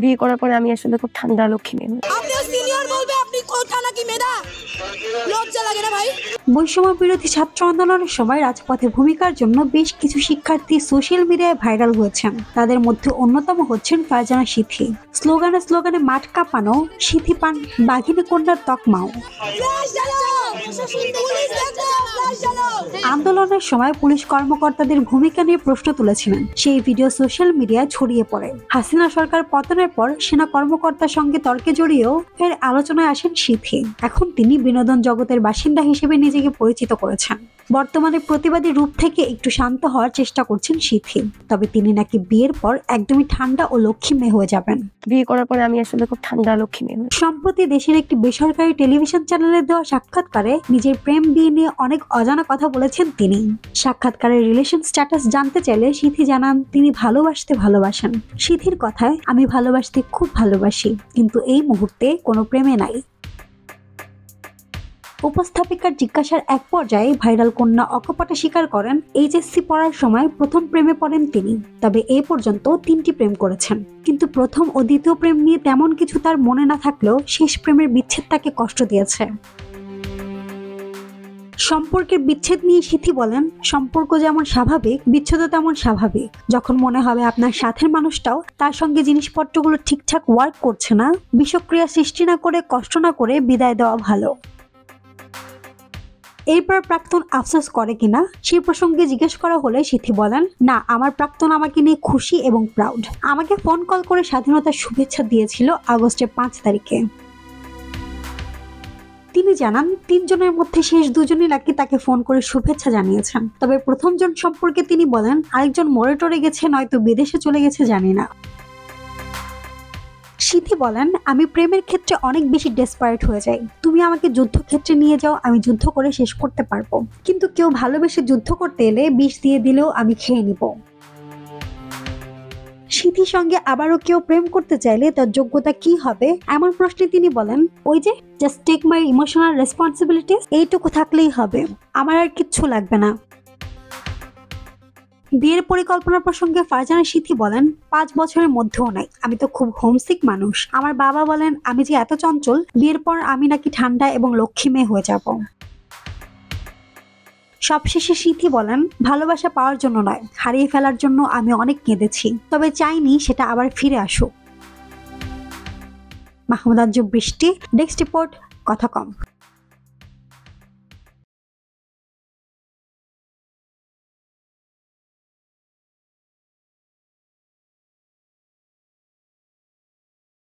বিয়ে করার পরে আমি আসলে খুব ঠান্ডা লক্ষ্মী মেয়ে। বৈষম্য বিরোধী ছাত্র আন্দোলনের সময় রাজপথে ভূমিকার জন্য বেশ কিছু শিক্ষার্থী সোশ্যাল মিডিয়ায় ভাইরাল হয়েছেন। তাদের মধ্যে অন্যতম হচ্ছেন ফারজানা সিথি। স্লোগানে স্লোগানে মাঠ কাঁপানো, সিথি পান বাঘিনী কন্যার তকমাও। আন্দোলনের সময় পুলিশ কর্মকর্তাদের ভূমিকা নিয়ে প্রশ্ন তুলেছিলেন। সেই ভিডিও সোশ্যাল মিডিয়ায় ছড়িয়ে পড়ে। হাসিনা সরকার পতনের পর সেনা কর্মকর্তার সঙ্গে তর্কে জড়িয়েও ফের আলোচনায় আসেন সিথি। এখন তিনি বিনোদন জগতের বাসিন্দা হিসেবে নিজেকে পরিচিত করেছেন। বর্তমানে প্রতিবাদী রূপ থেকে একটু শান্ত হওয়ার চেষ্টা করছেন সিথি। তবে তিনি নাকি বিয়ের পর একদমই ঠান্ডা ও লক্ষ্মী মেয়ে হয়ে যাবেন। বিয়ে করার পরে আমি আসলে খুব ঠান্ডা লক্ষ্মী মেয়ে। সম্প্রতি দেশের একটি বেসরকারি টেলিভিশন চ্যানেলে দেওয়া সাক্ষাৎকারে নিজের প্রেম বিয়ে নিয়ে অনেক অজানা কথা বলেছেন তিনি। সাক্ষাৎকারের রিলেশন স্ট্যাটাস জানতে চাইলে সিথি জানান তিনি ভালোবাসেন। সিথির কথায়, আমি ভালোবাসতে খুব ভালোবাসি, কিন্তু এই মুহূর্তে কোনো প্রেমে নাই। উপস্থাপিকার জিজ্ঞাসার এক পর্যায়ে ভাইরাল কন্যা অকপটে স্বীকার করেন এইচএসসি পড়ার সময় প্রথম প্রেমে পড়েন তিনি। তবে এ পর্যন্ত 3টি প্রেম করেছেন, কিন্তু প্রথম ও দ্বিতীয় প্রেম নিয়ে তেমন কিছু তার মনে না থাকলেও শেষ প্রেমের বিচ্ছেদ তাকে কষ্ট দিয়েছে। সম্পর্কের বিচ্ছেদ নিয়ে সিথি বলেন, সম্পর্ক যেমন স্বাভাবিক, বিচ্ছেদও তেমন স্বাভাবিক। যখন মনে হবে আপনার সাথের মানুষটাও তার সঙ্গে জিনিসপত্রগুলো ঠিকঠাক ওয়ার্ক করছে না, বিষক্রিয়া সৃষ্টি না করে, কষ্ট না করে বিদায় দেওয়া ভালো। এরপর প্রাক্তন আফসোস করে কিনা সেই প্রসঙ্গে জিজ্ঞেস করা হলে সিথি বলেন, না, আমার প্রাক্তন আমাকে নিয়ে খুশি এবং প্রাউড। আমাকে ফোন কল করে স্বাধীনতার শুভেচ্ছা দিয়েছিল আগস্টের 5 তারিখে। তিনি জানান 3 জনের মধ্যে শেষ 2 জনই নাকি তাকে ফোন করে শুভেচ্ছা জানিয়েছেন। তবে প্রথম জন সম্পর্কে তিনি বলেন, আরেকজন মরে টরে গেছে, নয়তো বিদেশে চলে গেছে, জানি না। সিথি বলেন, আমি প্রেমের ক্ষেত্রে অনেক বেশি ডেসপারেট হয়ে যাই। তুমি আমাকে যুদ্ধক্ষেত্রে নিয়ে যাও, আমি যুদ্ধ করে শেষ করতে পারবো, কিন্তু কেউ ভালোবেসে যুদ্ধ করতে এলে বিষ দিয়ে দিলেও আমি খেয়ে নিব। সিথির সঙ্গে আবারও কেউ প্রেম করতে চাইলে তার যোগ্যতা কি হবে এমন প্রশ্নে তিনি বলেন, ওই যে just take my emotional responsibilities, এইটুকু থাকলেই হবে, আমার আর কিচ্ছু লাগবে না। বিয়ের পরিকল্পনা প্রসঙ্গে ফারজানা সিথি বলেন, 5 বছরের মধ্যেও নাই, আমি তো খুব হোমসিক মানুষ। আমার বাবা বলেন আমি যে এত চঞ্চল, বিয়ের পর আমি নাকি ঠান্ডা এবং লক্ষ্মী মেয়ে হয়ে যাব। সবশেষে সিথি বলেন, ভালোবাসা পাওয়ার জন্য নয়, হারিয়ে ফেলার জন্য আমি অনেক কেঁদেছি, তবে চাইনি সেটা আবার ফিরে আসুক। মাহমুদা বৃষ্টি, ডেস্ক রিপোর্ট, কথা কম।